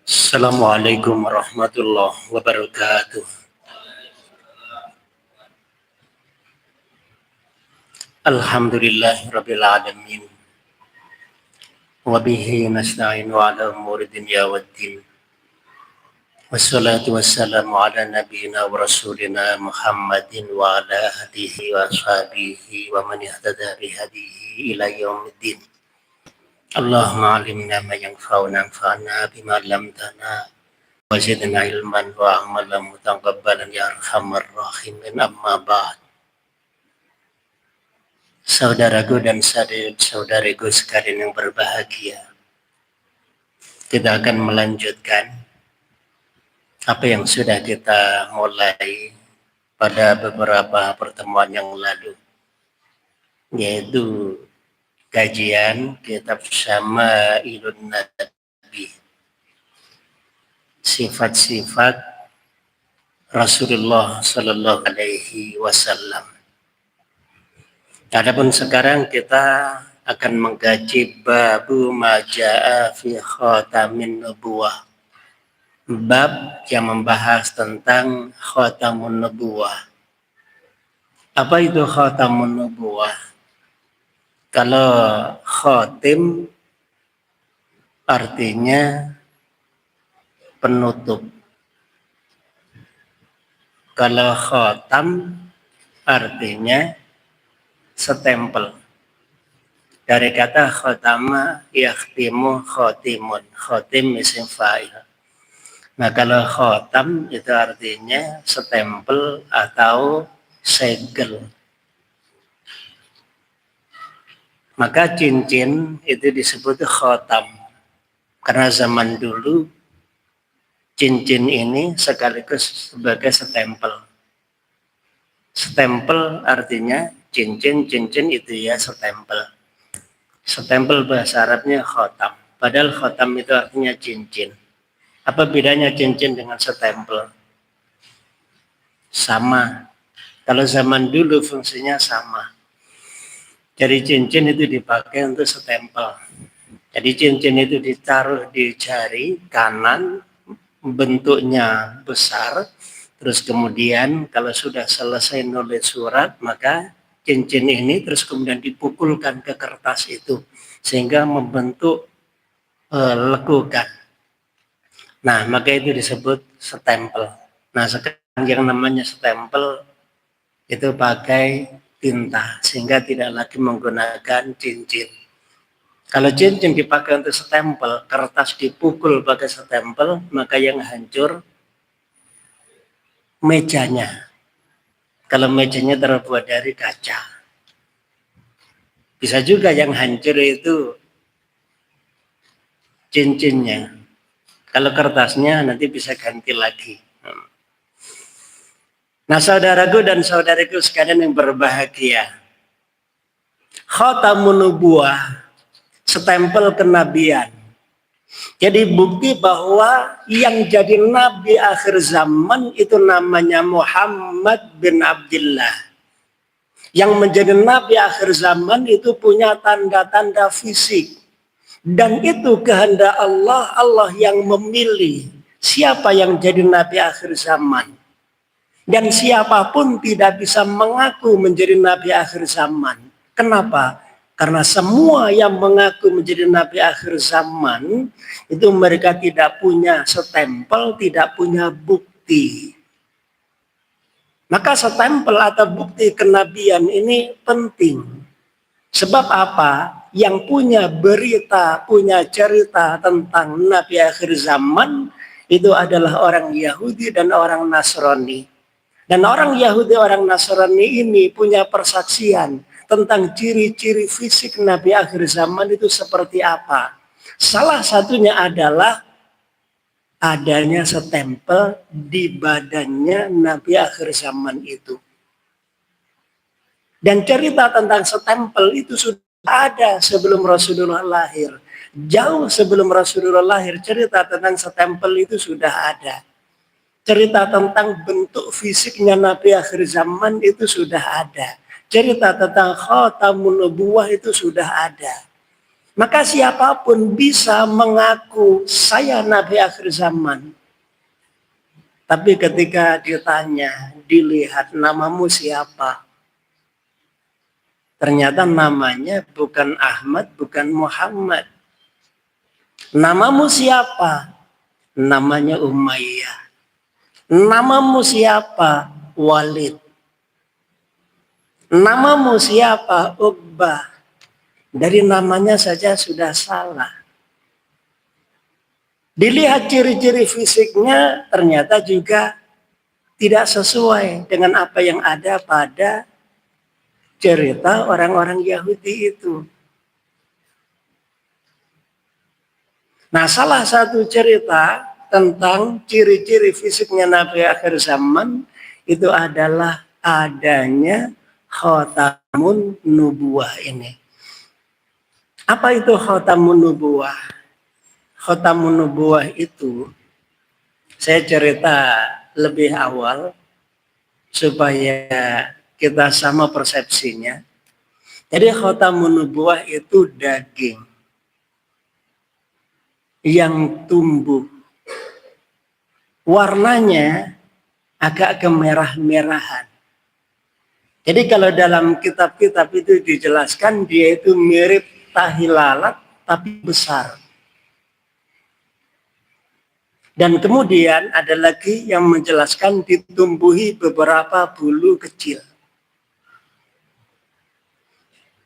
Assalamualaikum warahmatullahi wabarakatuh. Alhamdulillahirabbil alamin. Wa bihi nasta'inu ala umuri dunya waddin. Wassalatu wassalamu ala nabiyyina wa rasulina Muhammadin wa ala alihi wa ashabihi wa man ihtada bihadihi ila yaumiddin. Allahumma alimna ma yanfa'una anfa'na bima 'allamtana wa zidna ilman wa amalan mutaqabbalan ya arhamar rahimin, amma ba'd. Saudaraku dan saudariku sekalian yang berbahagia, kita akan melanjutkan apa yang sudah kita mulai pada beberapa pertemuan yang lalu, yaitu kajian kitab Syama'ilun Nabi, sifat-sifat Rasulullah Sallallahu Alaihi Wasallam. Adapun sekarang kita akan mengkaji babu maja'a fi khatamin nubuwah. Bab yang membahas tentang khatamun nubuwah. Apa itu khatamun nubuwah? Kalau khatim artinya penutup. Kalau khatam artinya setempel. Dari kata khatama yakhtimu khatimun. Khatim isim fa'il. Nah, kalau khatam itu artinya setempel atau segel. Maka cincin itu disebut khatam. Karena zaman dulu cincin ini sekaligus sebagai setempel. Setempel artinya cincin itu ya setempel. Setempel bahasa Arabnya khatam. Padahal khatam itu artinya cincin. Apa bedanya cincin dengan setempel? Sama. Kalau zaman dulu fungsinya sama. Jadi cincin itu dipakai untuk setempel. Jadi cincin itu ditaruh di jari kanan, bentuknya besar. Terus kemudian kalau sudah selesai nulis surat, maka cincin ini terus kemudian dipukulkan ke kertas itu sehingga membentuk lekukan. Nah, maka itu disebut setempel. Nah, sekarang yang namanya setempel itu pakai tinta sehingga tidak lagi menggunakan cincin. Kalau cincin dipakai untuk setempel, kertas dipukul pakai setempel, maka yang hancur mejanya. Kalau mejanya terbuat dari kaca. Bisa juga yang hancur itu cincinnya. Kalau kertasnya nanti bisa ganti lagi. Nah, saudaraku dan saudariku sekalian yang berbahagia, khatamun nubuwah, setempel kenabian. Jadi bukti bahwa yang jadi nabi akhir zaman itu namanya Muhammad bin Abdullah. Yang menjadi nabi akhir zaman itu punya tanda-tanda fisik. Dan itu kehendak Allah, Allah yang memilih siapa yang jadi nabi akhir zaman. Dan siapapun tidak bisa mengaku menjadi nabi akhir zaman. Kenapa? Karena semua yang mengaku menjadi nabi akhir zaman itu mereka tidak punya setempel, tidak punya bukti. Maka setempel atau bukti kenabian ini penting. Sebab apa? Yang punya berita, punya cerita tentang nabi akhir zaman itu adalah orang Yahudi dan orang Nasrani. Dan orang Yahudi, orang Nasrani ini punya persaksian tentang ciri-ciri fisik nabi akhir zaman itu seperti apa. Salah satunya adalah adanya setempel di badannya nabi akhir zaman itu. Dan cerita tentang setempel itu sudah ada sebelum Rasulullah lahir. Jauh sebelum Rasulullah lahir, cerita tentang setempel itu sudah ada. Cerita tentang bentuk fisiknya Nabi akhir zaman itu sudah ada. Cerita tentang khatamun nubuwah itu sudah ada. Maka siapapun bisa mengaku saya Nabi akhir zaman. Tapi ketika ditanya, dilihat namamu siapa? Ternyata namanya bukan Ahmad, bukan Muhammad. Namamu siapa? Namanya Umayyah. Namamu siapa? Walid. Namamu siapa? Uqbah. Dari namanya saja sudah salah. Dilihat ciri-ciri fisiknya ternyata juga tidak sesuai dengan apa yang ada pada cerita orang-orang Yahudi itu. Nah, salah satu cerita tentang ciri-ciri fisiknya Nabi akhir zaman itu adalah adanya khatamun nubuwah ini. Apa itu khatamun nubuwah? Khatamun nubuwah itu saya cerita lebih awal supaya kita sama persepsinya. Jadi khatamun nubuwah itu daging yang tumbuh. Warnanya agak kemerah-merahan. Jadi kalau dalam kitab-kitab itu dijelaskan dia itu mirip tahi lalat tapi besar. Dan kemudian ada lagi yang menjelaskan ditumbuhi beberapa bulu kecil.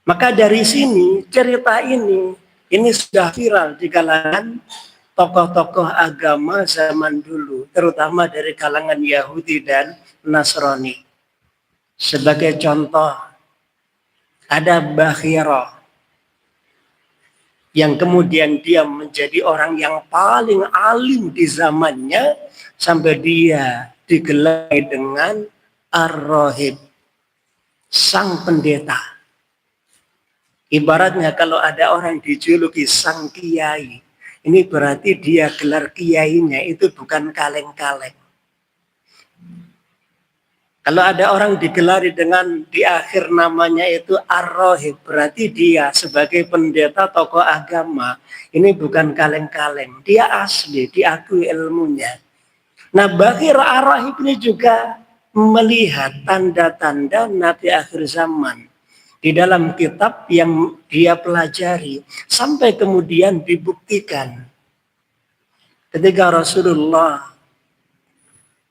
Maka dari sini cerita ini sudah viral di kalangan tokoh-tokoh agama zaman dulu, terutama dari kalangan Yahudi dan Nasrani. Sebagai contoh, ada Bakhira yang kemudian dia menjadi orang yang paling alim di zamannya sampai dia digelari dengan Ar-Rahib, sang pendeta. Ibaratnya kalau ada orang dijuluki sang kiai, ini berarti dia gelar kiainya itu bukan kaleng-kaleng. Kalau ada orang digelari dengan di akhir namanya itu Ar-Rahib, berarti dia sebagai pendeta tokoh agama, ini bukan kaleng-kaleng. Dia asli, diakui ilmunya. Nah, Bakhira Ar-Rahib ini juga melihat tanda-tanda Nabi akhir zaman di dalam kitab yang dia pelajari, sampai kemudian dibuktikan. Ketika Rasulullah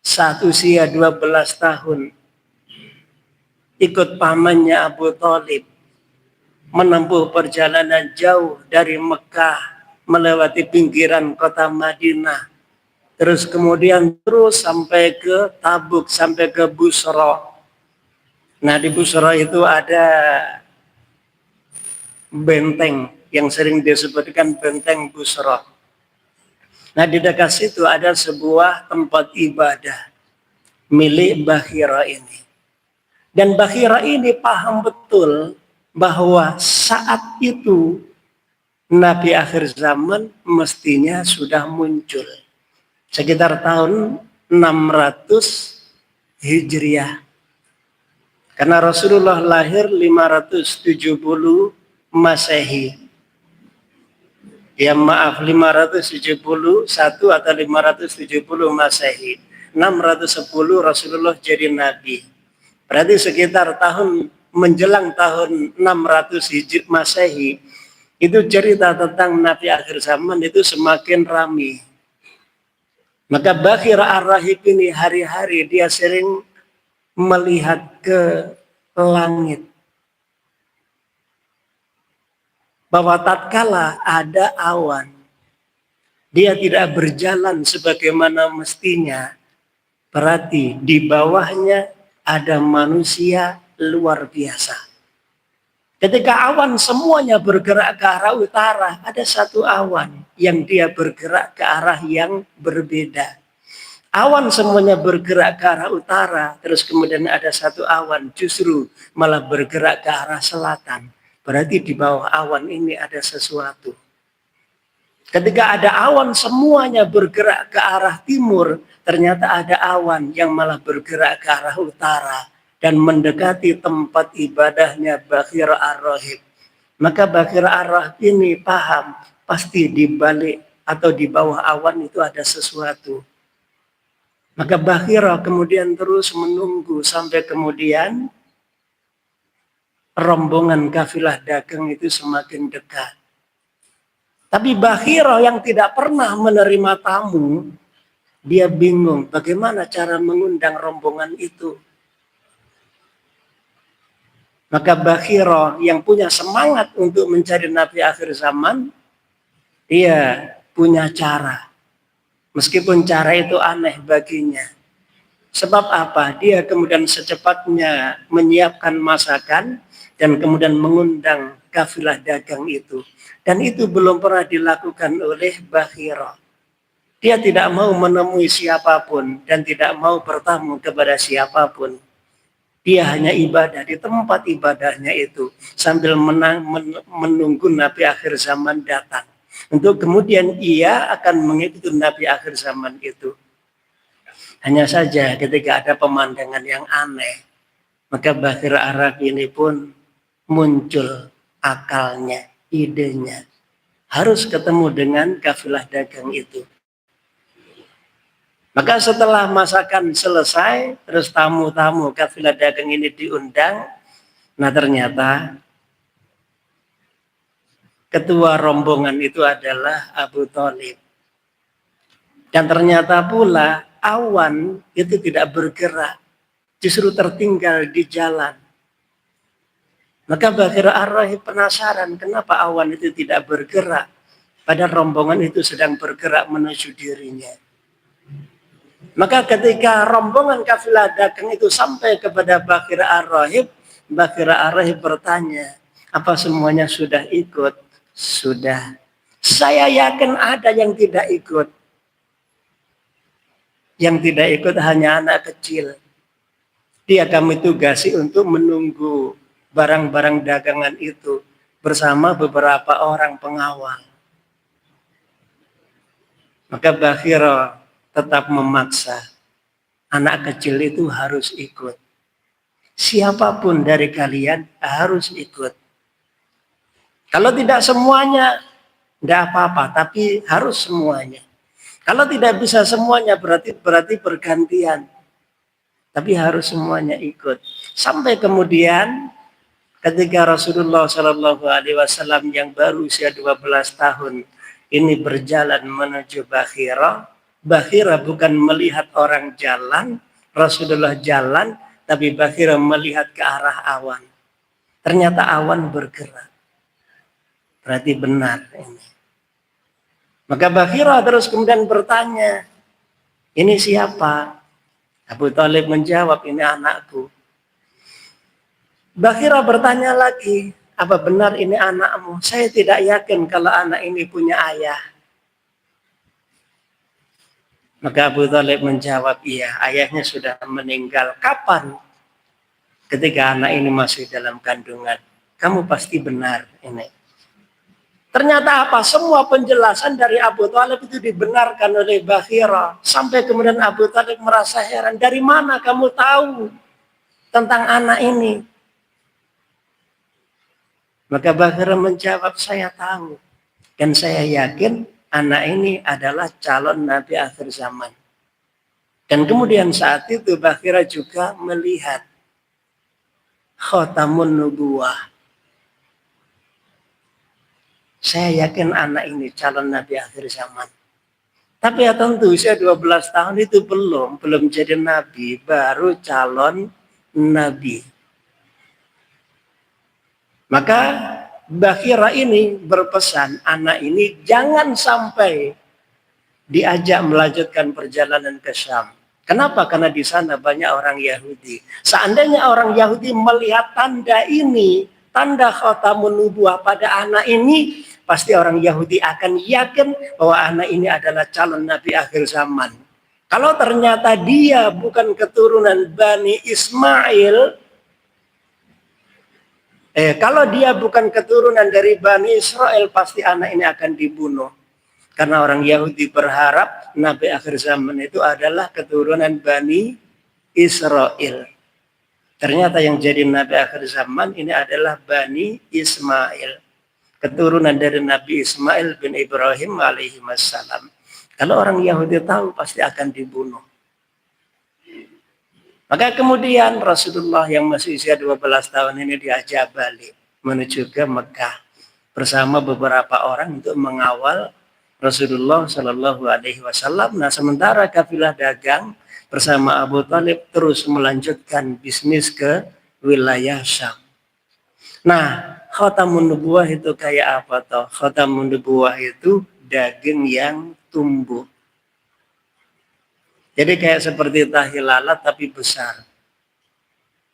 saat usia 12 tahun ikut pamannya Abu Thalib menempuh perjalanan jauh dari Mekah melewati pinggiran kota Madinah, terus kemudian terus sampai ke Tabuk, sampai ke Busra. Nah, di Busra itu ada benteng yang sering disebutkan benteng Busra. Nah, di dekat situ ada sebuah tempat ibadah milik Bakhira ini. Dan Bakhira ini paham betul bahwa saat itu Nabi akhir zaman mestinya sudah muncul. Sekitar tahun 600 Hijriah. Karena Rasulullah lahir 570 Masehi. Ya maaf, 571 atau 570 Masehi. 610 Rasulullah jadi Nabi. Berarti sekitar tahun menjelang tahun 600 Hijri Masehi, itu cerita tentang Nabi akhir zaman itu semakin ramai. Maka Bakhira Ar-Rahib ini hari-hari dia sering melihat ke langit. Bahwa tatkala ada awan, dia tidak berjalan sebagaimana mestinya, berarti di bawahnya ada manusia luar biasa. Ketika awan semuanya bergerak ke arah utara, ada satu awan yang dia bergerak ke arah yang berbeda. Awan semuanya bergerak ke arah utara, terus kemudian ada satu awan justru malah bergerak ke arah selatan. Berarti di bawah awan ini ada sesuatu. Ketika ada awan semuanya bergerak ke arah timur, ternyata ada awan yang malah bergerak ke arah utara dan mendekati tempat ibadahnya Bakhira Ar-Rahib. Maka Bakhir Ar-Rahib ini paham, pasti di balik atau di bawah awan itu ada sesuatu. Maka Bakhira kemudian terus menunggu sampai kemudian rombongan kafilah dagang itu semakin dekat. Tapi Bakhira yang tidak pernah menerima tamu, dia bingung bagaimana cara mengundang rombongan itu. Maka Bakhira yang punya semangat untuk mencari Nabi akhir zaman, dia punya cara. Meskipun cara itu aneh baginya. Sebab apa? Dia kemudian secepatnya menyiapkan masakan dan kemudian mengundang kafilah dagang itu. Dan itu belum pernah dilakukan oleh Bakhira. Dia tidak mau menemui siapapun dan tidak mau bertamu kepada siapapun. Dia hanya ibadah di tempat ibadahnya itu sambil menunggu Nabi akhir zaman datang. Untuk kemudian ia akan mengikuti Nabi akhir zaman itu. Hanya saja ketika ada pemandangan yang aneh, maka Bakhir Ar-Rahib ini pun muncul akalnya, idenya. Harus ketemu dengan kafilah dagang itu. Maka setelah masakan selesai, terus tamu-tamu kafilah dagang ini diundang. Nah ternyata ketua rombongan itu adalah Abu Thalib. Dan ternyata pula awan itu tidak bergerak, justru tertinggal di jalan. Maka Bakhir Ar-Rahib penasaran kenapa awan itu tidak bergerak, padahal rombongan itu sedang bergerak menuju dirinya. Maka ketika rombongan kafilah dagang itu sampai kepada Bakhir Ar-Rahib, Bakhir Ar-Rahib bertanya, apa semuanya sudah ikut? Sudah. Saya yakin ada yang tidak ikut. Yang tidak ikut hanya anak kecil. Dia kami tugasi untuk menunggu barang-barang dagangan itu bersama beberapa orang pengawal. Maka Bakhira tetap memaksa. Anak kecil itu harus ikut. Siapapun dari kalian harus ikut. Kalau tidak semuanya, tidak apa-apa, tapi harus semuanya. Kalau tidak bisa semuanya, berarti bergantian. Tapi harus semuanya ikut. Sampai kemudian ketika Rasulullah SAW yang baru usia 12 tahun ini berjalan menuju Bakhira, Bakhira bukan melihat orang jalan, Rasulullah jalan, tapi Bakhira melihat ke arah awan. Ternyata awan bergerak. Berarti benar ini. Maka Bakhira terus kemudian bertanya, ini siapa? Abu Thalib menjawab, ini anakku. Bakhira bertanya lagi, apa benar ini anakmu? Saya tidak yakin kalau anak ini punya ayah. Maka Abu Thalib menjawab, iya, ayahnya sudah meninggal. Kapan? Ketika anak ini masih dalam kandungan. Kamu pasti benar ini. Ternyata apa? Semua penjelasan dari Abu Thalib itu dibenarkan oleh Bakhira. Sampai kemudian Abu Thalib merasa heran. Dari mana kamu tahu tentang anak ini? Maka Bakhira menjawab, saya tahu. Dan saya yakin anak ini adalah calon Nabi akhir zaman. Dan kemudian saat itu Bakhira juga melihat khatamun nubuwah. Saya yakin anak ini calon Nabi akhir zaman. Tapi ya tentu usia 12 tahun itu belum jadi Nabi, baru calon Nabi. Maka Bakhira ini berpesan anak ini jangan sampai diajak melanjutkan perjalanan ke Syam. Kenapa? Karena di sana banyak orang Yahudi. Seandainya orang Yahudi melihat tanda ini, tanda khatamun nubuwah pada anak ini, pasti orang Yahudi akan yakin bahwa anak ini adalah calon Nabi akhir zaman. Kalau ternyata dia bukan keturunan Bani Ismail, kalau dia bukan keturunan dari Bani Israel, pasti anak ini akan dibunuh. Karena orang Yahudi berharap Nabi akhir zaman itu adalah keturunan Bani Israel. Ternyata yang jadi Nabi akhir zaman ini adalah Bani Ismail. keturunan dari Nabi Ismail bin Ibrahim alaihi wassalam. Kalau orang Yahudi tahu pasti akan dibunuh. Maka kemudian Rasulullah yang masih usia 12 tahun ini diajak balik menuju ke Mekah bersama beberapa orang untuk mengawal Rasulullah Shallallahu Alaihi Wasallam. Nah, sementara kafilah dagang bersama Abu Talib terus melanjutkan bisnis ke wilayah Syam. Nah, khatamun nubuwah itu kayak apa toh? Khatamun nubuwah itu daging yang tumbuh. Jadi kayak seperti tahi lalat tapi besar.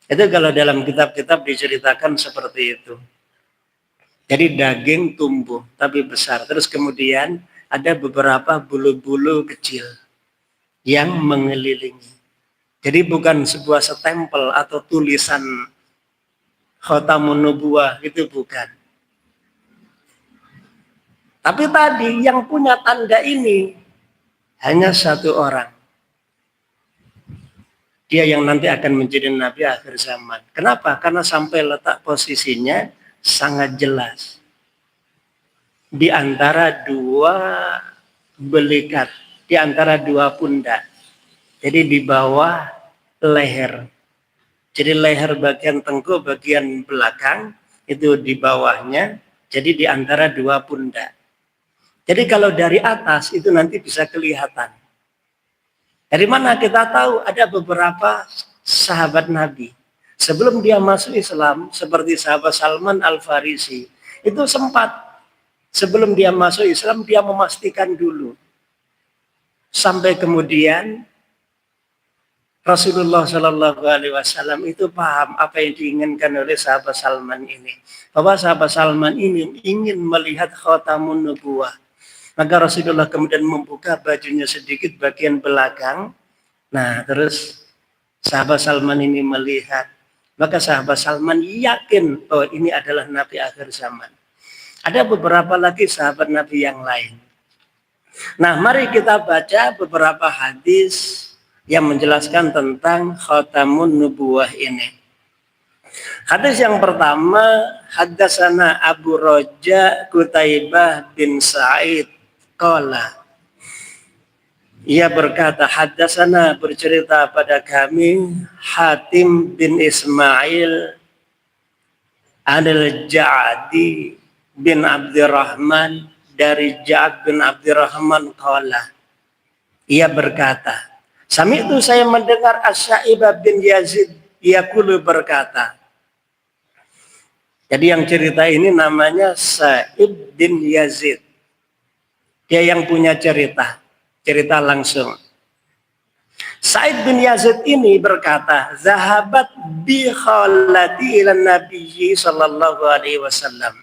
Itu kalau dalam kitab-kitab diceritakan seperti itu. Jadi daging tumbuh tapi besar. Terus kemudian ada beberapa bulu-bulu kecil yang mengelilingi. Jadi bukan sebuah stempel atau tulisan khatamun nubuwah, itu bukan. Tapi tadi yang punya tanda ini hanya satu orang. Dia yang nanti akan menjadi nabi akhir zaman. Kenapa? Karena sampai letak posisinya sangat jelas. Di antara dua belikat, di antara dua pundak. Jadi di bawah leher. Jadi leher bagian tengkuk, bagian belakang, itu di bawahnya. Jadi di antara dua pundak. Jadi kalau dari atas itu nanti bisa kelihatan. Dari mana kita tahu? Ada beberapa sahabat Nabi. Sebelum dia masuk Islam, seperti sahabat Salman Al-Farisi, itu sempat sebelum dia masuk Islam, dia memastikan dulu. Sampai kemudian Rasulullah Shallallahu Alaihi Wasallam itu paham apa yang diinginkan oleh sahabat Salman ini. Bahwa sahabat Salman ini ingin melihat khatamun nubuwah. Maka Rasulullah kemudian membuka bajunya sedikit bagian belakang. Nah, terus sahabat Salman ini melihat. Maka sahabat Salman yakin bahwa ini adalah Nabi akhir zaman. Ada beberapa lagi sahabat Nabi yang lain. Nah, mari kita baca beberapa hadis yang menjelaskan tentang khatamun nubuwah ini. Hadis yang pertama, haddatsana Abu Raja Qutaibah bin Sa'id qala. Ia berkata, haddatsana bercerita pada kami Hatim bin Ismail Al-Ja'di bin Abdurrahman dari Ja'ad bin Abdurrahman qala. Ia berkata, sami'tu saya mendengar As-Sa'ibah bin Yazid yaqulu berkata. Jadi yang cerita ini namanya Sa'ib bin Yazid. Dia yang punya cerita langsung. Sa'id bin Yazid ini berkata, zahabat bi khalati ila nabiyyi sallallahu alaihi wasallam.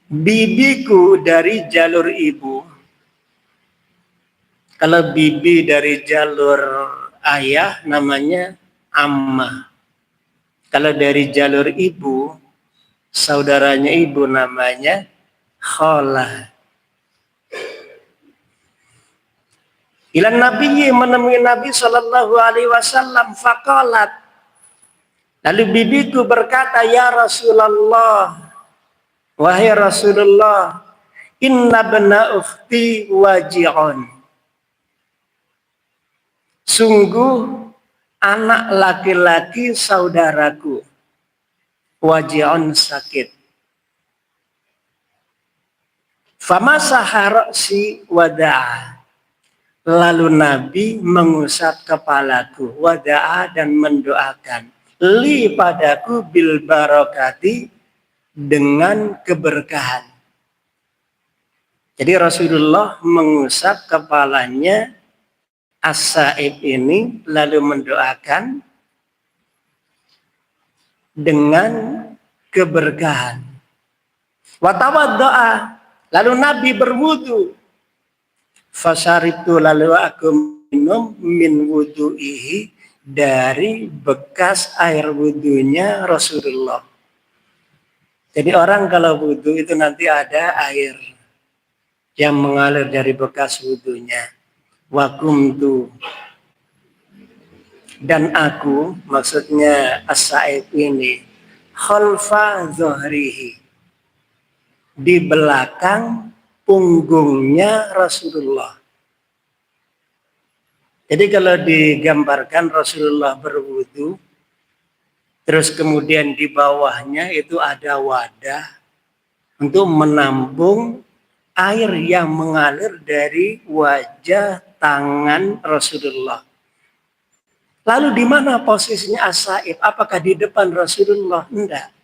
Bibiku dari jalur ibu. Kalau bibi dari jalur ayah namanya ammah. Kalau dari jalur ibu, saudaranya ibu namanya khalah. Ilan nabiyyi menemui Nabi sallallahu alaihi wasallam faqalat. Lalu bibiku berkata, ya Rasulullah, wahai Rasulullah, inna bna ukhti waji'un. Sungguh anak laki-laki saudaraku waji'un sakit. Famasaha ra'si wada'a. Lalu Nabi mengusap kepalaku, wada'a dan mendoakan. Li padaku bil barakati dengan keberkahan. Jadi Rasulullah mengusap kepalanya As-Sa'ib ini lalu mendoakan dengan keberkahan. Wa tawaddoa, lalu Nabi berwudu. Fasaritu, lalu aku minum min wudu'ihi, dari bekas air wudunya Rasulullah. Jadi orang kalau wudu itu nanti ada air yang mengalir dari bekas wudunya. Wa kumtu, dan aku, maksudnya As-Sa'ib ini, khalfa zuhrihi, di belakang punggungnya Rasulullah. Jadi kalau digambarkan Rasulullah berwudu, terus kemudian di bawahnya itu ada wadah untuk menampung air yang mengalir dari wajah tangan Rasulullah. Lalu di mana posisinya as-saib? Apakah di depan Rasulullah? Enggak.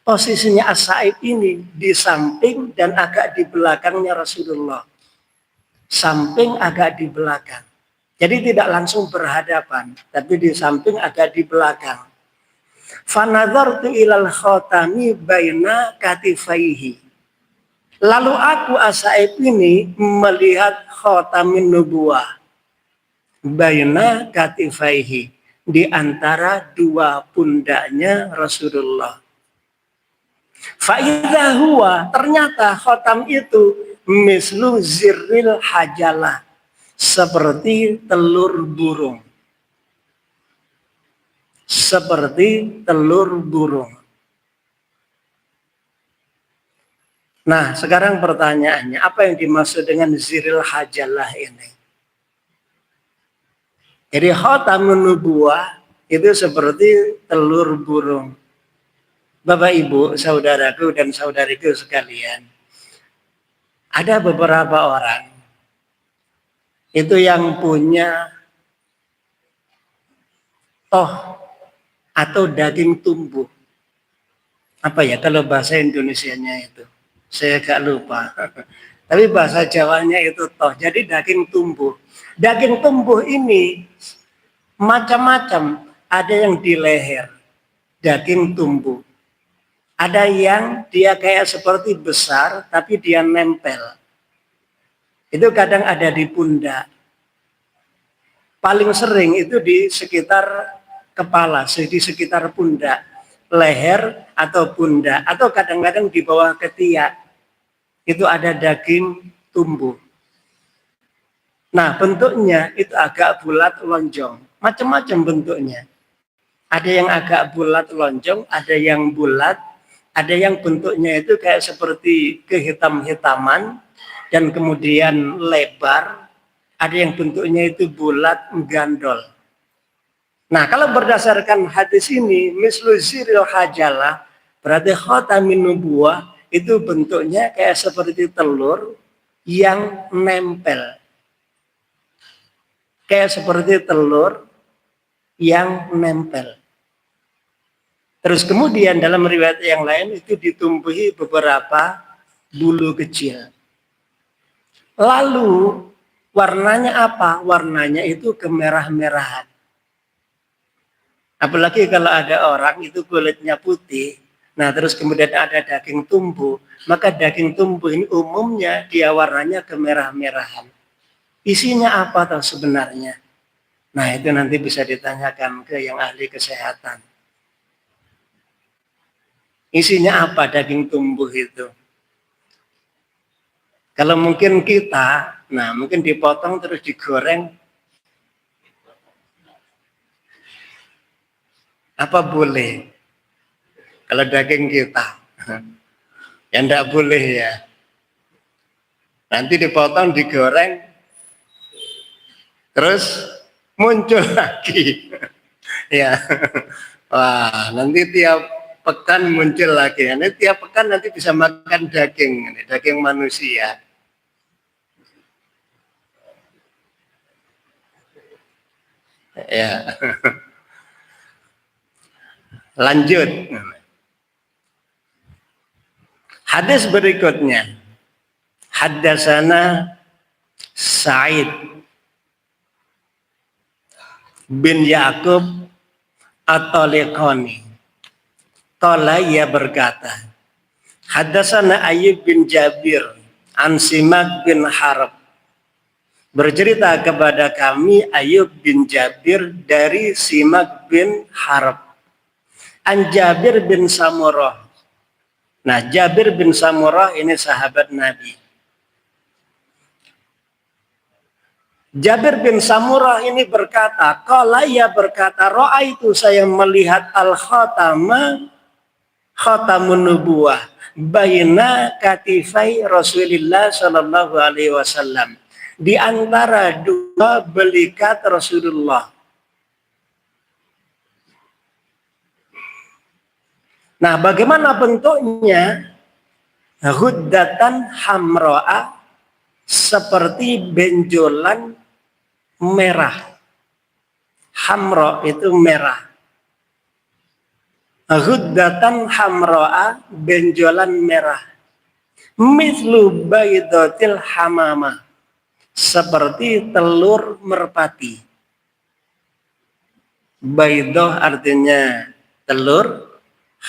Posisinya as-saib ini di samping dan agak di belakangnya Rasulullah. Samping agak di belakang. Jadi tidak langsung berhadapan, tapi di samping agak di belakang. Fanadhartu ilal khotami baina katifaihi. Lalu aku as-saib ini melihat khotamin nubuwah baina katifaihi, di antara dua pundaknya Rasulullah. Fa'idha huwa, ternyata khotam itu mislu zirril hajalah, seperti telur burung. Seperti telur burung. Nah, sekarang pertanyaannya, apa yang dimaksud dengan zirril hajalah ini? Jadi khatamun nubuwah itu seperti telur burung. Bapak Ibu, saudaraku dan saudariku sekalian, ada beberapa orang itu yang punya toh atau daging tumbuh. Apa ya kalau bahasa Indonesianya itu? Saya gak lupa. Tapi bahasa Jawanya itu toh. Jadi daging tumbuh. Daging tumbuh ini macam-macam. Ada yang di leher, daging tumbuh. Ada yang dia kayak seperti besar, tapi dia nempel. Itu kadang ada di pundak. Paling sering itu di sekitar kepala, di sekitar pundak, leher atau pundak, atau kadang-kadang di bawah ketiak. Itu ada daging tumbuh. Nah, bentuknya itu agak bulat lonjong, macam-macam bentuknya. Ada yang agak bulat lonjong, ada yang bulat, ada yang bentuknya itu kayak seperti kehitam-hitaman dan kemudian lebar, ada yang bentuknya itu bulat gandol. Nah, kalau berdasarkan hadis ini, mislu ziril hajalah, berarti khotamin nubuwah itu bentuknya kayak seperti telur yang nempel. Kayak seperti telur yang nempel. Terus kemudian dalam riwayat yang lain itu ditumbuhi beberapa bulu kecil. Lalu warnanya apa? Warnanya itu kemerah-merahan. Apalagi kalau ada orang itu kulitnya putih, nah terus kemudian ada daging tumbuh, maka daging tumbuh ini umumnya dia warnanya kemerah-merahan. Isinya apa tahu sebenarnya? Nah itu nanti bisa ditanyakan ke yang ahli kesehatan. Isinya apa daging tumbuh itu? Kalau mungkin kita, nah mungkin dipotong terus digoreng, apa boleh? Kalau daging kita, ya enggak boleh ya. Nanti dipotong, digoreng, terus muncul lagi. Ya, wah nanti tiap pekan muncul lagi. Nanti tiap pekan nanti bisa makan daging, daging manusia. Ya. Lanjut. Hadis berikutnya. Haddasana Sa'id bin Ya'qub At-Taliqani. Qala ia berkata, Haddasana Ayyub bin Jabir an Simak bin Harb. Bercerita kepada kami Ayyub bin Jabir dari Simak bin Harb. An Jabir bin Samurah. Nah, Jabir bin Samurah ini sahabat Nabi. Jabir bin Samurah ini berkata, qala ia berkata, ra'aitu saya melihat al-khatama khatamun nubuwah baina katifai Rasulillah sallallahu alaihi wasallam, di antara dua belikat Rasulullah. Nah, bagaimana bentuknya? Huddatan hamro'a, seperti benjolan merah. Hamro itu merah. Huddatan hamro'a, benjolan merah. Mithlu baidatil hamama, seperti telur merpati. Baidah artinya telur,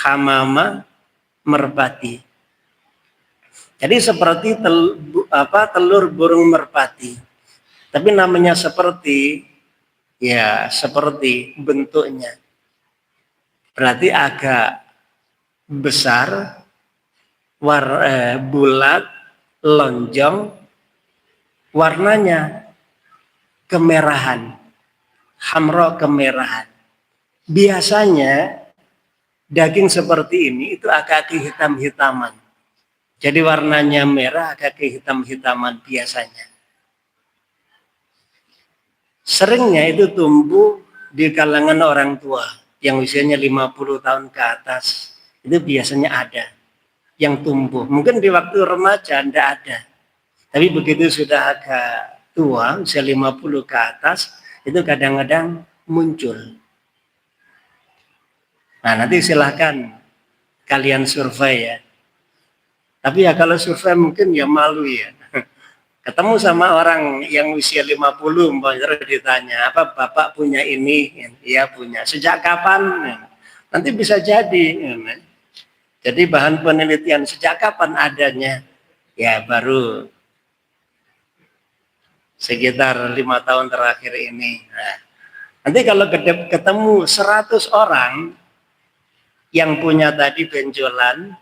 hamama merpati. Jadi seperti telur burung merpati. Tapi namanya seperti, ya seperti bentuknya. Berarti agak besar, bulat, lonjong, warnanya kemerahan, hamro kemerahan. Biasanya daging seperti ini itu agak kehitam-hitaman. Jadi warnanya merah, agak kehitam-hitaman biasanya. Seringnya itu tumbuh di kalangan orang tua yang usianya 50 tahun ke atas. Itu biasanya ada yang tumbuh. Mungkin di waktu remaja tidak ada. Tapi begitu sudah agak tua, usia 50 ke atas, itu kadang-kadang muncul. Nah, nanti silahkan kalian survei ya. Tapi ya kalau survei mungkin ya malu ya. Ketemu sama orang yang usia 50, terus ditanya, apa Bapak punya ini? Iya punya. Sejak kapan? Nanti bisa jadi. Jadi bahan penelitian sejak kapan adanya? Ya baru sekitar 5 tahun terakhir ini. Nah, nanti kalau ketemu 100 orang yang punya tadi benjolan,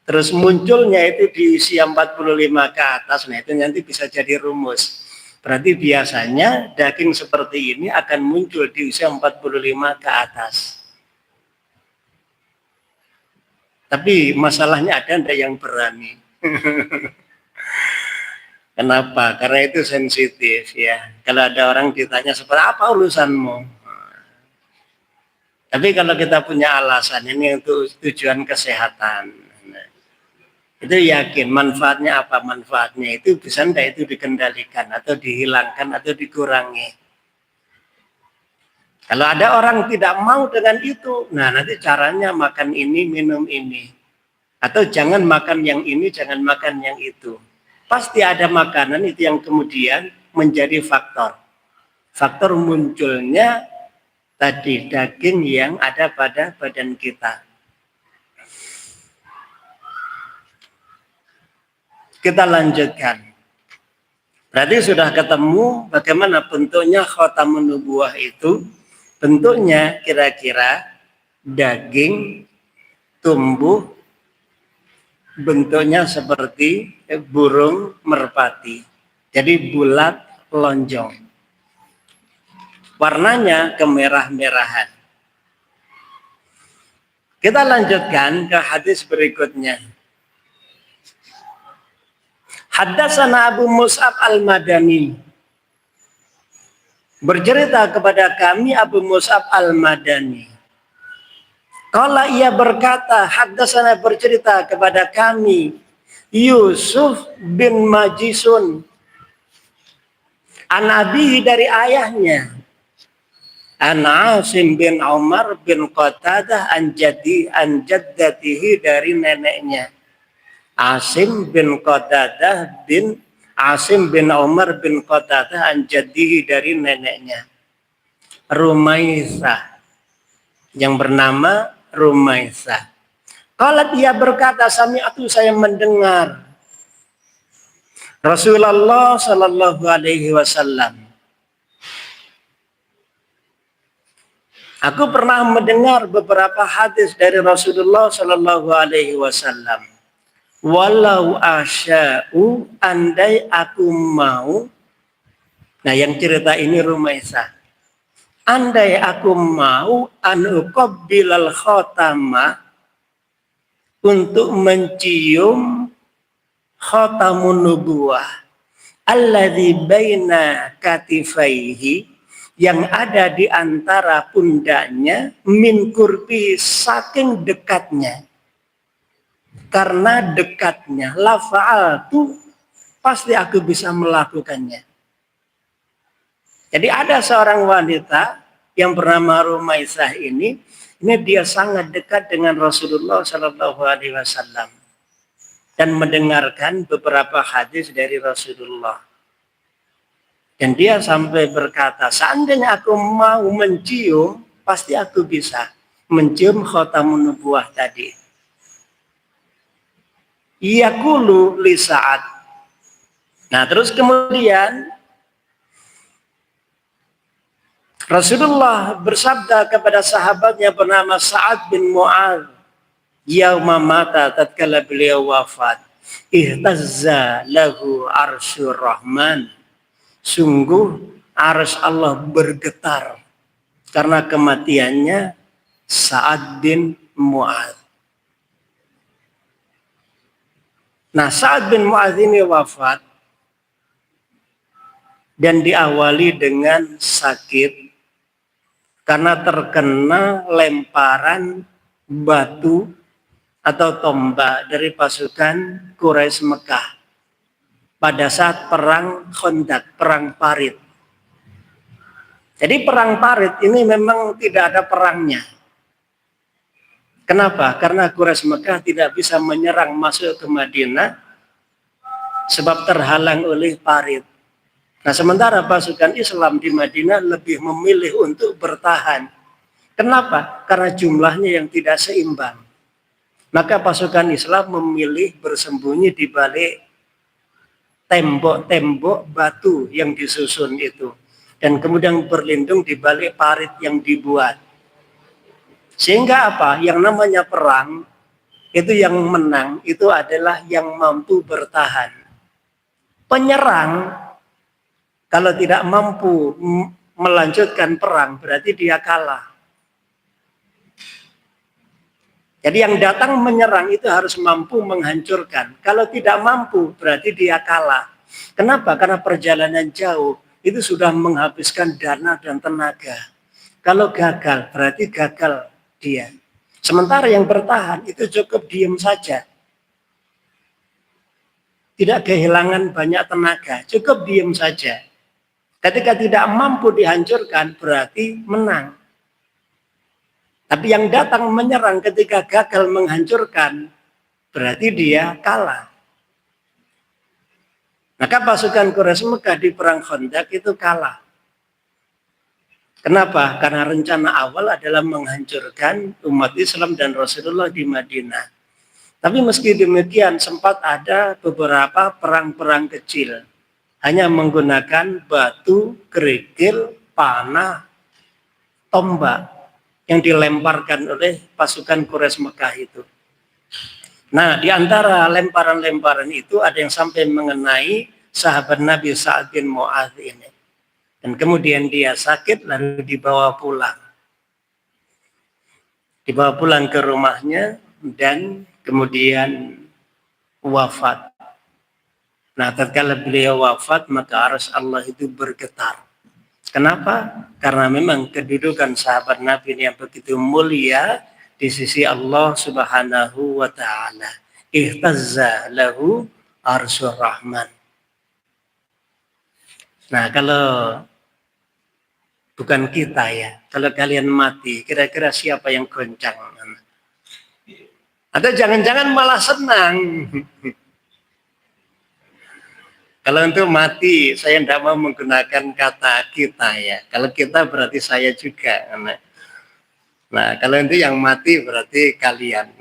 terus munculnya itu di usia 45 ke atas, nah itu nanti bisa jadi rumus. Berarti biasanya daging seperti ini akan muncul di usia 45 ke atas. Tapi masalahnya ada yang berani. Kenapa? Karena itu sensitif ya. Kalau ada orang ditanya seperti apa urusanmu? Tapi kalau kita punya alasan ini untuk tujuan kesehatan, itu yakin manfaatnya apa? Manfaatnya itu bisa enggak itu dikendalikan atau dihilangkan atau dikurangi. Kalau ada orang tidak mau dengan itu, nah nanti caranya makan ini, minum ini. Atau jangan makan yang ini, jangan makan yang itu. Pasti ada makanan itu yang kemudian menjadi faktor. Faktor munculnya tadi daging yang ada pada badan kita. Kita lanjutkan. Berarti sudah ketemu bagaimana bentuknya khatamun nubuwah itu. Bentuknya kira-kira daging tumbuh, bentuknya seperti burung merpati. Jadi bulat lonjong. Warnanya kemerah-merahan. Kita lanjutkan ke hadis berikutnya. Haddatsana Abu Mus'ab Al-Madani. Bercerita kepada kami Abu Mus'ab Al-Madani. Kalau ia berkata, haddatsana bercerita kepada kami Yusuf bin Majisun. An abihi dari ayahnya. An Asim bin Umar bin Qatadah an jaddatihi dari neneknya. Asim bin Qatadah bin Asim bin Umar bin Qatadah an jaddihi dari neneknya. Rumaisah, yang bernama Rumaisah. Kalau dia berkata, sami'atu, saya mendengar Rasulullah sallallahu alaihi wasallam. Aku pernah mendengar beberapa hadis dari Rasulullah sallallahu alaihi wasallam. Walau asya'u, andai aku mau. Nah, yang cerita ini Rumaisah. Andai aku mau an uqabbilal khatama, untuk mencium khatamun nubuwah alladzi baina katifaihi, yang ada di antara pundaknya, min kurbi, saking dekatnya. Karena dekatnya, la fa'altu, pasti aku bisa melakukannya. Jadi ada seorang wanita yang bernama Rumaisah ini dia sangat dekat dengan Rasulullah Shallallahu Alaihi Wasallam dan mendengarkan beberapa hadis dari Rasulullah. Dan dia sampai berkata, seandainya aku mau mencium, pasti aku bisa mencium khatamun nubuwah tadi. Yaqulu li Sa'ad. Nah, terus kemudian Rasulullah bersabda kepada sahabatnya bernama Sa'ad bin Mu'adz, yauma mata, tatkala beliau wafat, ihtazza lahu arsyur rahman, sungguh arsy Allah bergetar karena kematiannya Sa'ad bin Mu'adz. Nah, Sa'ad bin Mu'adz ini wafat dan diawali dengan sakit karena terkena lemparan batu atau tombak dari pasukan Quraisy Mekah pada saat perang Khandaq, perang Parit. Jadi perang Parit ini memang tidak ada perangnya. Kenapa? Karena Quraisy Mekah tidak bisa menyerang masuk ke Madinah sebab terhalang oleh Parit. Nah, sementara pasukan Islam di Madinah lebih memilih untuk bertahan. Kenapa? Karena jumlahnya yang tidak seimbang. Maka pasukan Islam memilih bersembunyi di balik tembok-tembok batu yang disusun itu. Dan kemudian berlindung di balik parit yang dibuat. Sehingga apa? Yang namanya perang, itu yang menang, itu adalah yang mampu bertahan. Penyerang, kalau tidak mampu melanjutkan perang, berarti dia kalah. Jadi yang datang menyerang itu harus mampu menghancurkan. Kalau tidak mampu, berarti dia kalah. Kenapa? Karena perjalanan jauh itu sudah menghabiskan dana dan tenaga. Kalau gagal, berarti gagal dia. Sementara yang bertahan itu cukup diam saja. Tidak kehilangan banyak tenaga, cukup diam saja. Ketika tidak mampu dihancurkan, berarti menang. Tapi yang datang menyerang ketika gagal menghancurkan, berarti dia kalah. Maka pasukan Quraisy Mekah di perang Khandaq itu kalah. Kenapa? Karena rencana awal adalah menghancurkan umat Islam dan Rasulullah di Madinah. Tapi meski demikian sempat ada beberapa perang-perang kecil. Hanya menggunakan batu, kerikil, panah, tombak yang dilemparkan oleh pasukan Quraisy Mekah itu. Nah, di antara lemparan-lemparan itu ada yang sampai mengenai sahabat Nabi Sa'ad bin Mu'adz ini. Dan kemudian dia sakit lalu dibawa pulang. Dibawa pulang ke rumahnya dan kemudian wafat. Nah, tatkala beliau wafat, maka arsy Allah itu bergetar. Kenapa? Karena memang kedudukan sahabat Nabi yang begitu mulia di sisi Allah Subhanahu wa taala. Ihtazza lahu arsyur rahman. Nah, kalau bukan kita ya, kalau kalian mati, kira-kira siapa yang goncang? Atau jangan-jangan malah senang. Kalau untuk mati, saya tidak mau menggunakan kata kita ya. Kalau kita berarti saya juga. Nah, kalau itu yang mati berarti kalian.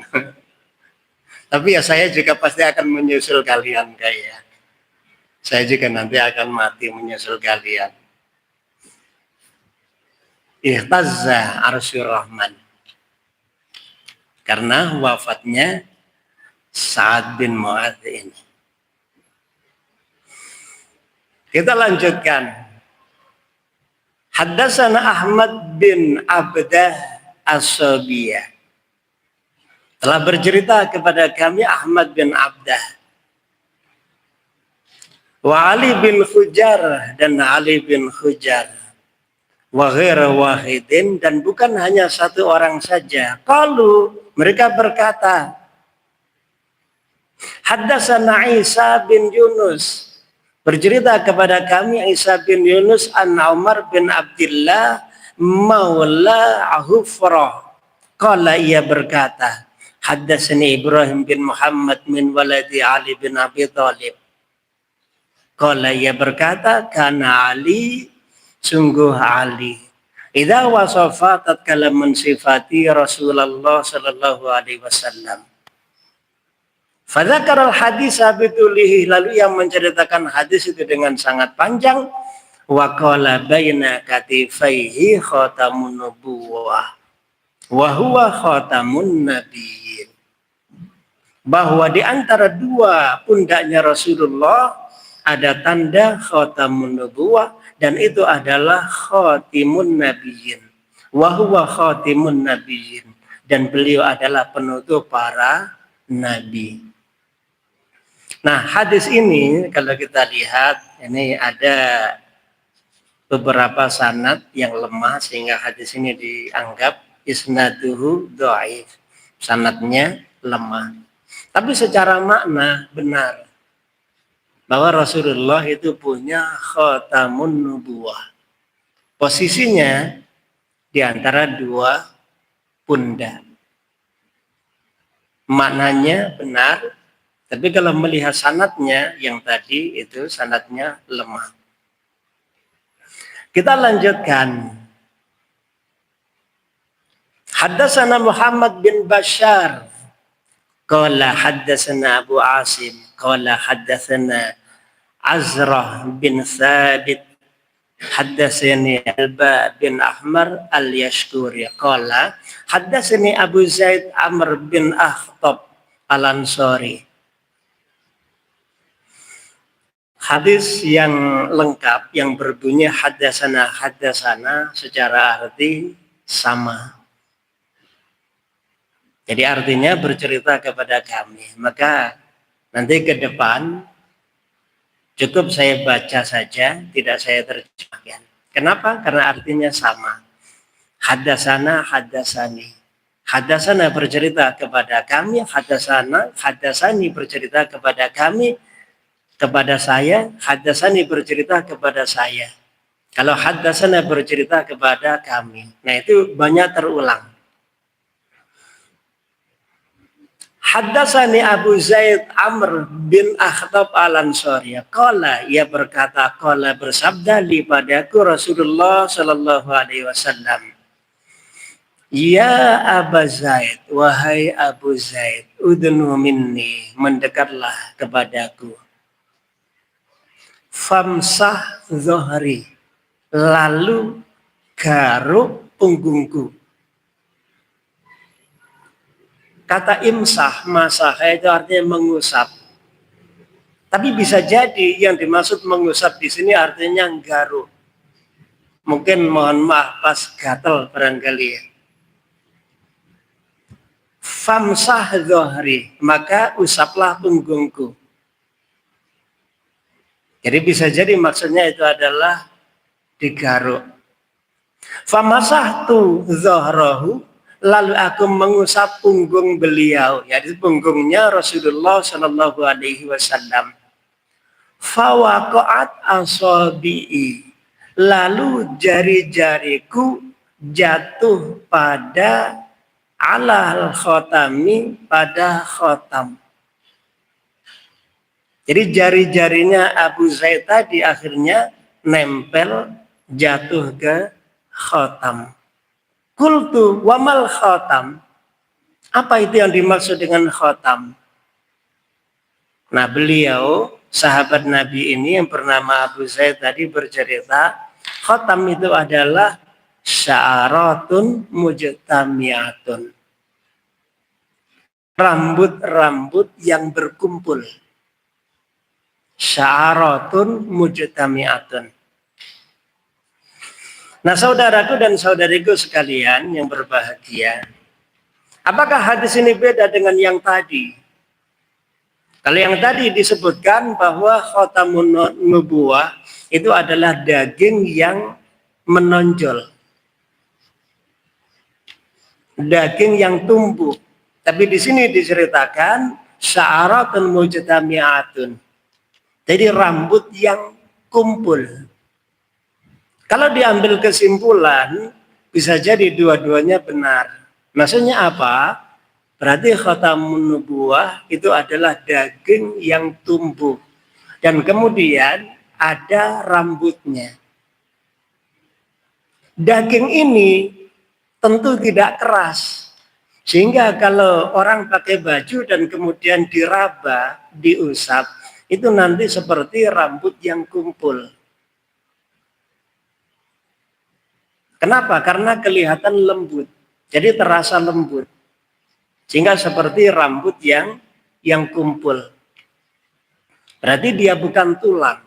Tapi ya saya juga pasti akan menyusul kalian kayak. Saya juga nanti akan mati menyusul kalian. Ihtazza arsyur rahman. Karena wafatnya Sa'ad bin Mu'adz ini. Kita lanjutkan. Haddatsana Ahmad bin Abdah As-Sabiyah. telah bercerita kepada kami Ahmad bin Abdah, wa Ali bin Hujar dan Ali bin Hujar, wa ghairu wahidin dan bukan hanya satu orang saja. Qalu, mereka berkata, haddatsana Isa bin Yunus, bercerita kepada kami Isa bin Yunus an Umar bin Abdullah maula Hufrah. Qala, ia berkata, haddatsani Ibrahim bin Muhammad min waladi Ali bin Abi Thalib. Qala, ia berkata, kana Ali, sungguh Ali, idza wasafa tatkala mensifati Rasulullah sallallahu alaihi wasallam. Fadzakara al-hadits bitulihi, lalu yang menceritakan hadis itu dengan sangat panjang. Wa qala baina katifaihi khatamun nubuwah wa huwa khatamun nabiyyin, bahwa di antara dua pundaknya Rasulullah ada tanda khatamun nubuwah, dan itu adalah khatimun nabiyyin, wa huwa khatimun nabiyyin, dan beliau adalah penutup para nabi. Nah, hadis ini kalau kita lihat, ini ada beberapa sanad yang lemah sehingga hadis ini dianggap isnaduhu dhaif, sanadnya lemah. Tapi secara makna benar bahwa Rasulullah itu punya khatamun nubuwah. Posisinya di antara dua pundak. Maknanya benar, tapi kalau melihat sanadnya yang tadi itu sanadnya lemah. Kita lanjutkan. Haddatsana Muhammad bin Bashar qala haddatsana Abu Asim qala haddatsana Azrah bin Thabit haddatsani Alba bin Ahmar al-Yashkuri qala haddatsani Abu Zaid Amr bin Akhtab al-Ansari. Hadis yang lengkap yang berbunyi haddatsana secara arti sama. Jadi artinya bercerita kepada kami. Maka nanti ke depan cukup saya baca saja, tidak saya terjemahkan. Kenapa? Karena artinya sama. Haddatsana, haddatsani. Haddatsana bercerita kepada kami, haddatsani bercerita kepada kami, kepada saya, haddatsani bercerita kepada saya. Kalau haddatsana bercerita kepada kami. Nah, itu banyak terulang. Haddatsani Abu Zaid Amr bin Akhtab al-Ansari. Qala, ia berkata, qala bersabda li padaku Rasulullah sallallahu alaihi wasallam. Ya Abu Zaid, wahai Abu Zaid, udnu minni, mendekatlah kepadaku. Famsah zuhri, lalu garuk punggungku. Kata imsah, masah itu artinya mengusap. Tapi bisa jadi yang dimaksud mengusap di sini artinya garuk. Mungkin mohon maaf pas gatel barangkali ya. Famsah dhuhri, maka usaplah punggungku. Jadi bisa jadi maksudnya itu adalah digaruk. Famasahtu dhuhrahu, lalu aku mengusap punggung beliau, yaitu punggungnya Rasulullah Shallallahu Alaihi Wasallam. Fawaqat asabi'i, lalu jari-jariku jatuh pada alal khotami, pada khotam. Jadi jari-jarinya Abu Zaid tadi akhirnya nempel jatuh ke khotam. Qultu wamal khotam. Apa itu yang dimaksud dengan khotam? Nah, beliau sahabat Nabi ini yang bernama Abu Zaid tadi bercerita, khotam itu adalah sya'aratun mujtami'atun. Rambut-rambut yang berkumpul. Sya'aratun mujtami'atun. Nah, saudaraku dan saudariku sekalian yang berbahagia, Apakah hadis ini beda dengan yang tadi? Kalau yang tadi disebutkan bahwa khatamun nubuwah itu adalah daging yang menonjol, daging yang tumbuh. Tapi di sini diceritakan sya'aratun mujtami'atun. Jadi rambut yang kumpul. Kalau diambil kesimpulan, bisa jadi dua-duanya benar. Maksudnya apa? Berarti khatamun nubuwah itu adalah daging yang tumbuh. Dan kemudian ada rambutnya. Daging ini tentu tidak keras. Sehingga kalau orang pakai baju dan kemudian diraba, diusap, itu nanti seperti rambut yang kumpul. Kenapa? Karena kelihatan lembut. Jadi terasa lembut. Sehingga seperti rambut yang kumpul. Berarti dia bukan tulang.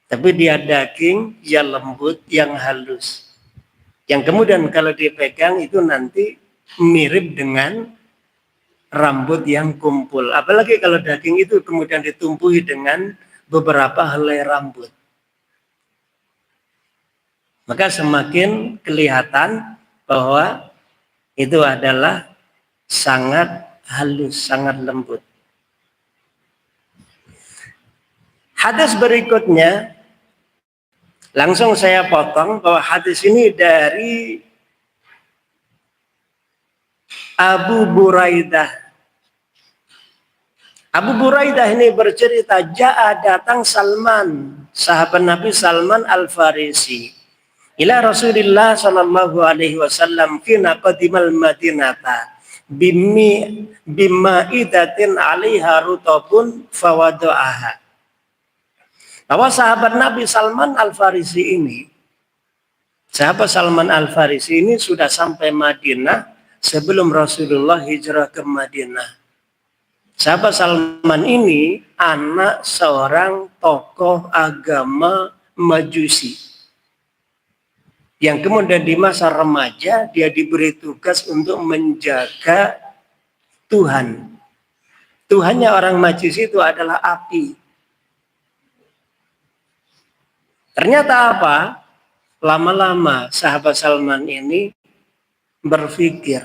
Tapi dia daging yang lembut, yang halus. Yang kemudian kalau dipegang itu nanti mirip dengan rambut yang kumpul. Apalagi kalau daging itu kemudian ditumpuhi dengan beberapa helai rambut. Maka semakin kelihatan bahwa itu adalah sangat halus, sangat lembut. Hadis berikutnya, langsung saya potong bahwa hadis ini dari Abu Buraidah. Abu Buraidah ini bercerita, Ja'a datang Salman, sahabat Nabi Salman Al-Farisi. Ila Rasulillah sallallahu alaihi wasallam fina qadimal Madinata bimaidatin 'alaiha rutabun fawada'aha. Bahwa sahabat Nabi Salman Al-Farisi ini, sahabat Salman Al-Farisi ini sudah sampai Madinah sebelum Rasulullah hijrah ke Madinah. Sahabat Salman ini anak seorang tokoh agama Majusi. Yang kemudian di masa remaja dia diberi tugas untuk menjaga Tuhan. Tuhannya orang Majusi itu adalah api. Ternyata apa? Lama-lama sahabat Salman ini berpikir,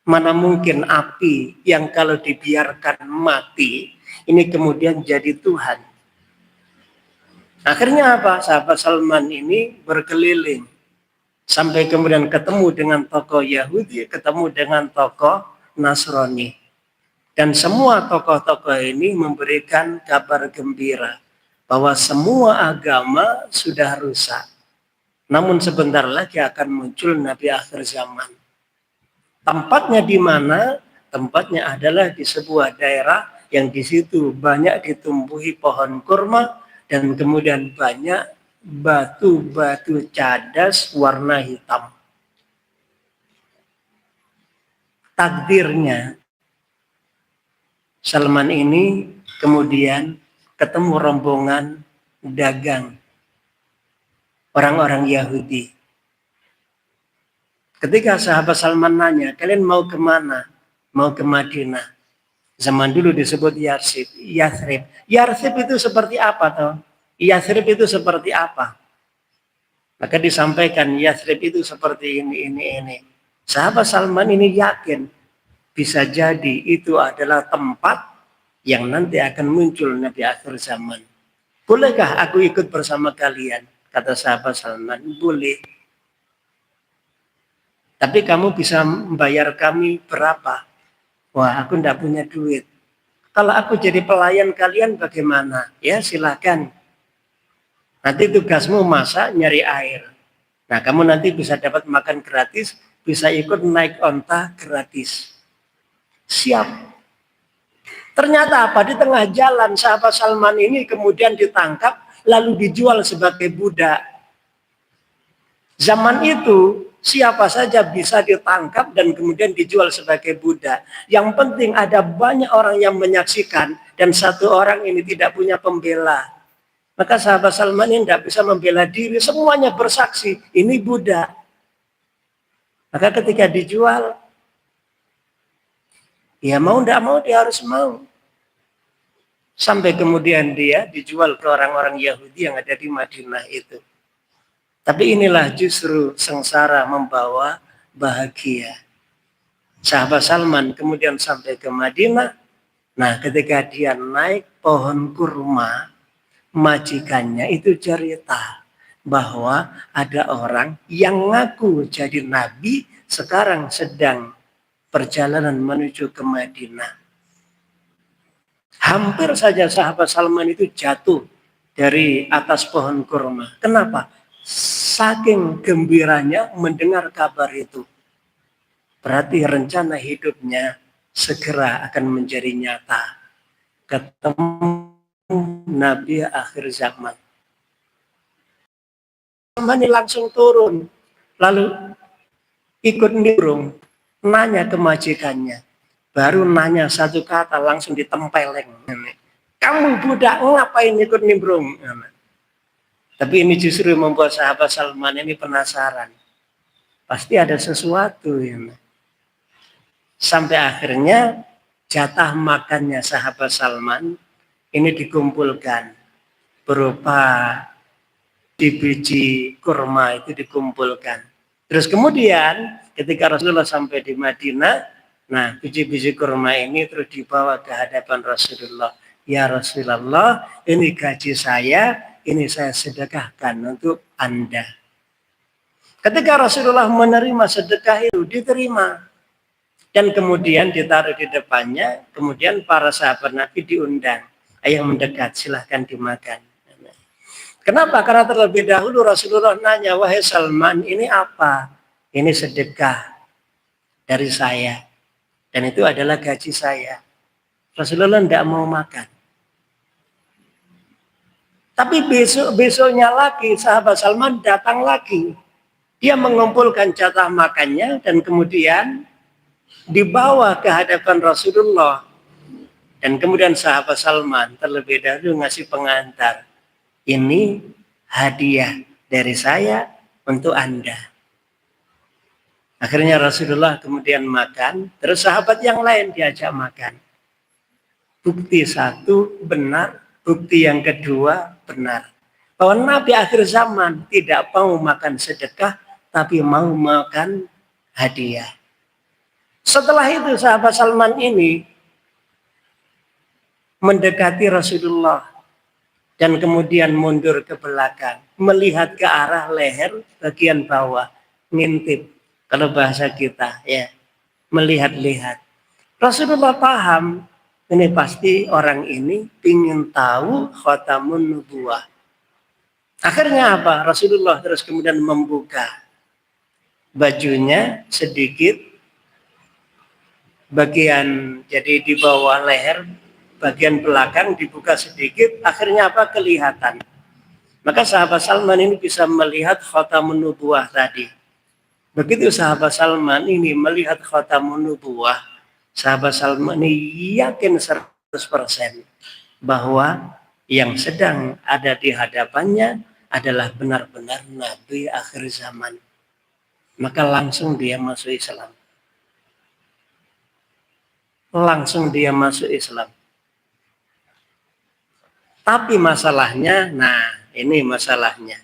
mana mungkin api yang kalau dibiarkan mati ini kemudian jadi Tuhan. Akhirnya apa? Sahabat Salman ini berkeliling. Sampai kemudian ketemu dengan tokoh Yahudi, ketemu dengan tokoh Nasrani. Dan semua tokoh-tokoh ini memberikan kabar gembira bahwa semua agama sudah rusak. Namun sebentar lagi akan muncul Nabi akhir zaman. Tempatnya di mana? Tempatnya adalah di sebuah daerah yang di situ banyak ditumbuhi pohon kurma dan kemudian banyak batu-batu cadas warna hitam. Takdirnya Salman ini kemudian ketemu rombongan dagang orang-orang Yahudi. Ketika sahabat Salman nanya, kalian mau kemana? Mau ke Madinah. Zaman dulu disebut Yathrib. Yathrib itu seperti apa toh? Yathrib itu seperti apa? Maka disampaikan Yathrib itu seperti ini. Sahabat Salman ini yakin bisa jadi itu adalah tempat yang nanti akan muncul Nabi akhir zaman. Bolehkah aku ikut bersama kalian? Kata sahabat Salman, boleh. Tapi kamu bisa membayar kami berapa? Wah, aku tidak punya duit. Kalau aku jadi pelayan kalian bagaimana? Ya silakan. Nanti tugasmu masak, nyari air. Nah, kamu nanti bisa dapat makan gratis, bisa ikut naik onta gratis. Siap. Ternyata apa? Di tengah jalan sahabat Salman ini kemudian ditangkap, lalu dijual sebagai budak. Zaman itu siapa saja bisa ditangkap dan kemudian dijual sebagai budak. Yang penting ada banyak orang yang menyaksikan dan satu orang ini tidak punya pembela. Maka sahabat Salman ini tidak bisa membela diri, semuanya bersaksi, ini budak. Maka ketika dijual, Ya mau tidak mau dia harus mau. Sampai kemudian dia dijual ke orang-orang Yahudi yang ada di Madinah itu. Tapi inilah justru sengsara membawa bahagia. Sahabat Salman kemudian sampai ke Madinah. Nah, ketika dia naik pohon kurma, majikannya itu cerita bahwa ada orang yang ngaku jadi nabi sekarang sedang perjalanan menuju ke Madinah. Hampir saja sahabat Salman itu jatuh dari atas pohon kurma. Kenapa? Saking gembiranya mendengar kabar itu. Berarti rencana hidupnya segera akan menjadi nyata. Ketemu Nabi akhir zaman. Salman langsung turun. Lalu ikut nimbrung. Nanya ke majikannya. Baru nanya satu kata langsung ditempeleng. Kamu budak ngapain ikut nimbrung? Tapi ini justru membuat sahabat Salman ini penasaran. Pasti ada sesuatu. Sampai akhirnya jatah makannya sahabat Salman ini dikumpulkan. Berupa biji kurma itu dikumpulkan. Terus kemudian ketika Rasulullah sampai di Madinah, nah biji-biji kurma ini terus dibawa ke hadapan Rasulullah. Ya Rasulullah, ini gaji saya, ini saya sedekahkan untuk Anda. Ketika Rasulullah menerima sedekah itu, diterima. Dan kemudian ditaruh di depannya, kemudian para sahabat Nabi diundang. Ayo mendekat, silahkan dimakan. Kenapa? Karena terlebih dahulu Rasulullah nanya, wahai Salman, ini apa? Ini sedekah dari saya. Dan itu adalah gaji saya. Rasulullah tidak mau makan. Tapi besoknya lagi, sahabat Salman datang lagi. Dia mengumpulkan jatah makannya dan kemudian dibawa ke hadapan Rasulullah. Dan kemudian sahabat Salman terlebih dahulu ngasih pengantar. Ini hadiah dari saya untuk Anda. Akhirnya Rasulullah kemudian makan, terus sahabat yang lain diajak makan. Bukti satu benar, bukti yang kedua benar. Bahwa Nabi akhir zaman tidak mau makan sedekah, tapi mau makan hadiah. Setelah itu sahabat Salman ini mendekati Rasulullah dan kemudian mundur ke belakang, melihat ke arah leher bagian bawah, ngintip kalau bahasa kita ya, melihat-lihat. Rasulullah paham ini pasti orang ini ingin tahu khatamun nubuwah. Akhirnya apa? Rasulullah terus kemudian membuka bajunya sedikit, bagian jadi di bawah leher, bagian belakang dibuka sedikit, akhirnya apa? Kelihatan. Maka sahabat Salman ini bisa melihat khatamun nubuwah tadi. Begitu sahabat Salman ini melihat khatamun nubuwah, sahabat Salman ini yakin 100% bahwa yang sedang ada di hadapannya adalah benar-benar Nabi akhir zaman. Maka langsung dia masuk Islam. Langsung dia masuk Islam. Tapi masalahnya, nah ini masalahnya.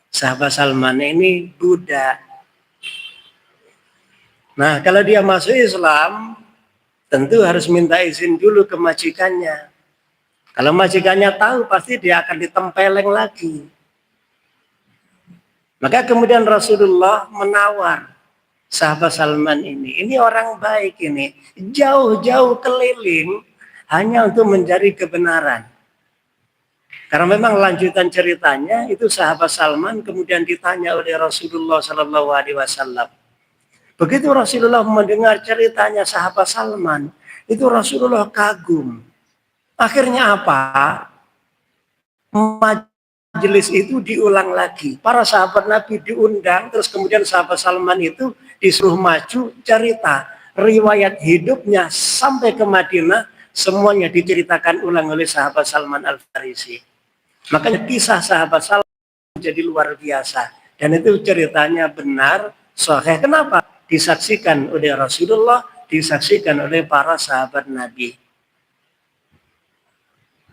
Sahabat Salman ini budak. Nah kalau dia masuk Islam, tentu harus minta izin dulu ke majikannya. Kalau majikannya tahu, pasti dia akan ditempeleng lagi. Maka kemudian Rasulullah menawar sahabat Salman ini. Ini orang baik ini. Jauh-jauh keliling hanya untuk mencari kebenaran. Karena memang lanjutan ceritanya itu sahabat Salman kemudian ditanya oleh Rasulullah Shallallahu Alaihi Wasallam. Begitu Rasulullah mendengar ceritanya sahabat Salman, itu Rasulullah kagum. Akhirnya apa? Majelis itu diulang lagi. Para sahabat Nabi diundang, terus kemudian sahabat Salman itu disuruh maju cerita riwayat hidupnya sampai ke Madinah, semuanya diceritakan ulang oleh sahabat Salman Al-Farisi. Makanya kisah sahabat Salman menjadi luar biasa. Dan itu ceritanya benar, sahih. Kenapa? Disaksikan oleh Rasulullah, disaksikan oleh para sahabat Nabi.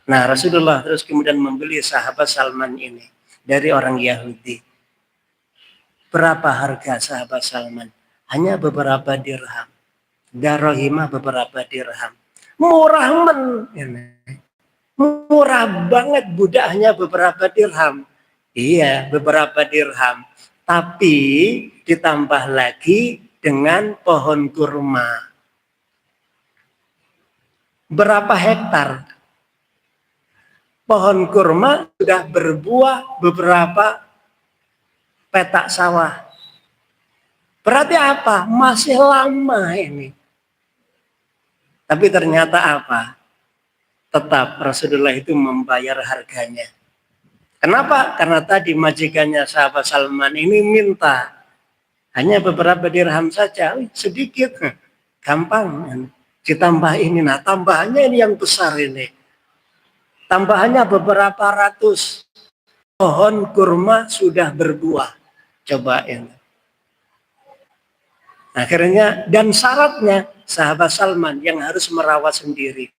Nah, Rasulullah terus kemudian membeli sahabat Salman ini dari orang Yahudi. Berapa harga sahabat Salman? Hanya beberapa dirham. Darohimah beberapa dirham. Murah murah banget, budak hanya beberapa dirham. Iya, beberapa dirham. Tapi ditambah lagi dengan pohon kurma. Berapa hektar? Pohon kurma sudah berbuah beberapa petak sawah. Berarti apa? Masih lama ini. Tapi ternyata apa? Tetap Rasulullah itu membayar harganya. Kenapa? Karena tadi majikannya sahabat Salman ini minta hanya beberapa dirham saja, sedikit, gampang. Ditambah ini, nah tambahannya ini yang besar ini. Tambahannya beberapa ratus pohon kurma sudah berbuah. Cobain. Akhirnya, dan syaratnya sahabat Salman yang harus merawat sendiri.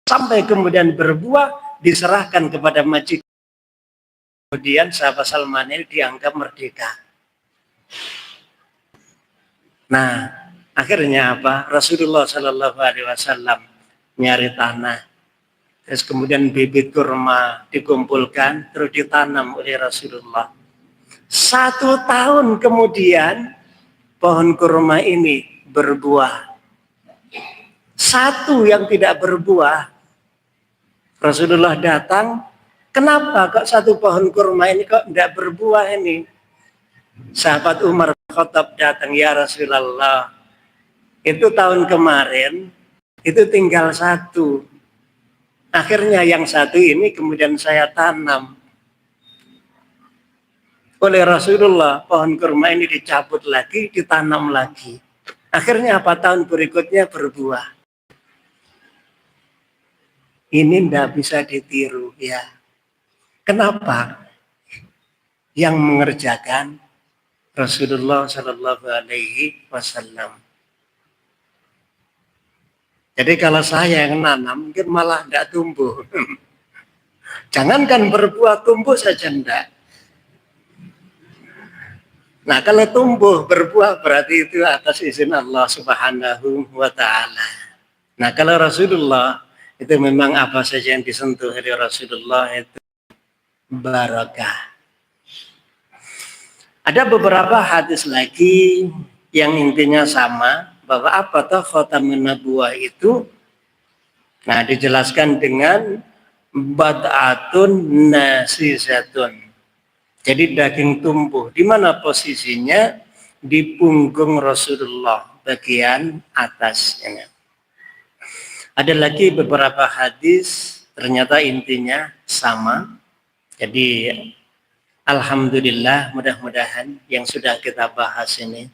Sampai kemudian berbuah, diserahkan kepada majikan. Kemudian sahabat Salman ini dianggap merdeka. Nah, akhirnya apa? Rasulullah Shallallahu Alaihi Wasallam nyari tanah. Terus kemudian bibit kurma dikumpulkan, terus ditanam oleh Rasulullah. 1 tahun kemudian pohon kurma ini berbuah. 1 yang tidak berbuah. Rasulullah datang, kenapa kok 1 pohon kurma ini kok tidak berbuah ini? Sahabat Umar Khattab datang, ya Rasulullah, itu tahun kemarin, itu tinggal 1. Akhirnya yang 1 ini kemudian saya tanam. Oleh Rasulullah, pohon kurma ini dicabut lagi, ditanam lagi. Akhirnya apa? Tahun berikutnya berbuah. Ini tidak bisa ditiru, ya. Kenapa? Yang mengerjakan Rasulullah Shallallahu Alaihi Wasallam. Jadi kalau saya yang nanam, mungkin malah tidak tumbuh. Jangankan berbuah, tumbuh saja tidak. Nah, kalau tumbuh, berbuah berarti itu atas izin Allah Subhanahu wa Ta'ala. Nah, kalau Rasulullah, itu memang apa saja yang disentuh oleh Rasulullah itu barakah. Ada beberapa hadis lagi yang intinya sama, bahwa apa toh khatamun nubuwah itu. Nah, dijelaskan dengan bad'atun nasisatun. Jadi daging tumbuh. Di mana posisinya? Di punggung Rasulullah, bagian atasnya. Ada lagi beberapa hadis, ternyata intinya sama. Jadi alhamdulillah, mudah-mudahan yang sudah kita bahas ini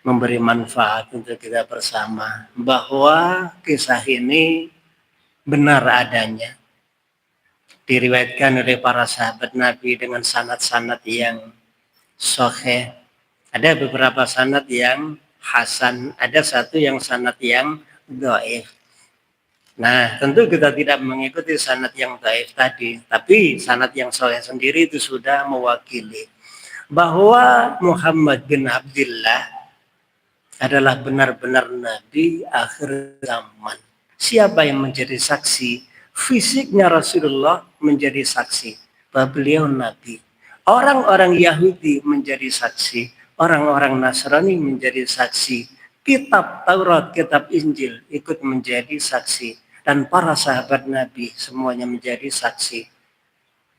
memberi manfaat untuk kita bersama, bahwa kisah ini benar adanya, diriwayatkan oleh para sahabat Nabi dengan sanad-sanad yang sahih. Ada beberapa sanad yang hasan, ada 1 yang sanad yang dhaif. Nah, tentu kita tidak mengikuti sanad yang dhaif tadi, tapi sanad yang sahih sendiri itu sudah mewakili bahwa Muhammad bin Abdullah adalah benar-benar Nabi akhir zaman. Siapa yang menjadi saksi? Fisiknya Rasulullah menjadi saksi bahwa beliau Nabi. Orang-orang Yahudi menjadi saksi. Orang-orang Nasrani menjadi saksi. Kitab Taurat, kitab Injil ikut menjadi saksi. Dan para sahabat Nabi semuanya menjadi saksi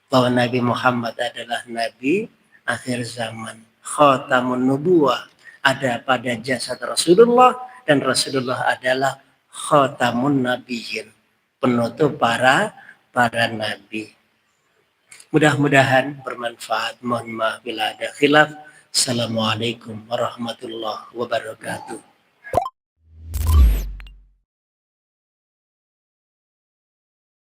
bahwa Nabi Muhammad adalah Nabi akhir zaman. Khatamun nubuwah ada pada jasad Rasulullah, dan Rasulullah adalah khatamun nabiyyin, penutup para nabi. Mudah-mudahan bermanfaat. Mohon maaf bila ada khilaf. Assalamualaikum warahmatullahi wabarakatuh.